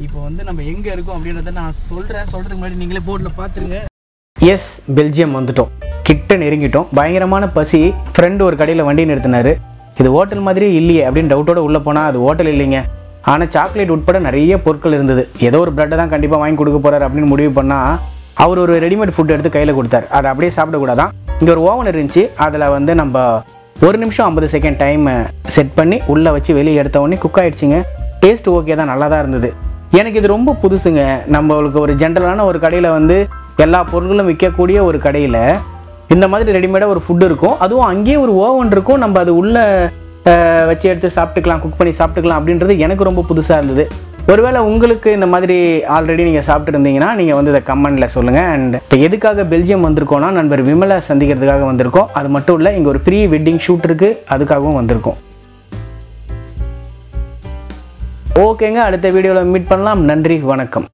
இப்போ வந்து நம்ம எங்கே இருக்கோம் அப்படின்றத நான் சொல்கிறதுக்கு முன்னாடி நீங்களே போர்டில் பார்த்துருங்க. எஸ், பெல்ஜியம் வந்துட்டோம், கிட்ட நெருங்கிட்டோம். பயங்கரமான பசி. ஃப்ரெண்டு ஒரு கடையில் வண்டி நிறுத்தினார். இது ஹோட்டல் மாதிரியே இல்லையே அப்படின்னு டவுட்டோடு உள்ளே போனால் அது ஹோட்டல் இல்லைங்க. ஆனால் சாக்லேட் உட்பட நிறைய பொருட்கள் இருந்தது. ஏதோ ஒரு ப்ரெட்டை தான் கண்டிப்பாக வாங்கி கொடுக்க போகிறார் அப்படின்னு முடிவு பண்ணால் அவர் ஒரு ரெடிமேட் ஃபுட் எடுத்து கையில் கொடுத்தார். அதை அப்படியே சாப்பிடக்கூடாதான். இங்கே ஒரு ஓவன் இருந்துச்சு. அதில் வந்து நம்ம 1 நிமிஷம் 50 செகண்ட் டைம் செட் பண்ணி உள்ளே வச்சு வெளியே எடுத்த உடனே குக் ஆகிடுச்சிங்க. டேஸ்ட் ஓகே தான், நல்லா தான் இருந்தது. எனக்கு இது ரொம்ப புதுசுங்க. நம்மளுக்கு ஒரு ஜென்ரலான ஒரு கடையில் வந்து எல்லா பொருட்களும் விற்கக்கூடிய ஒரு கடையில் இந்த மாதிரி ரெடிமேடாக ஒரு ஃபுட் இருக்கும். அதுவும் அங்கேயே ஒரு ஓவன் இருக்கும். நம்ம அது உள்ளே வச்சு எடுத்து சாப்பிட்டுக்கலாம், குக் பண்ணி சாப்பிட்டுக்கலாம் அப்படின்றது எனக்கு ரொம்ப புதுசாக இருந்தது. ஒருவேளை உங்களுக்கு இந்த மாதிரி ஆல்ரெடி நீங்கள் சாப்பிட்டு இருந்தீங்கன்னா நீங்கள் வந்து இதை கமெண்டில் சொல்லுங்கள். அண்ட் இப்போ எதுக்காக பெல்ஜியம் வந்திருக்கோன்னா நண்பர் விமலை சந்திக்கிறதுக்காக வந்திருக்கோம். அது மட்டும் இல்லை, இங்கே ஒரு ப்ரீ வெட்டிங் ஷூட் இருக்குது, அதுக்காகவும் வந்திருக்கோம். ஓகேங்க, அடுத்த வீடியோவில் மீட் பண்ணலாம். நன்றி, வணக்கம்.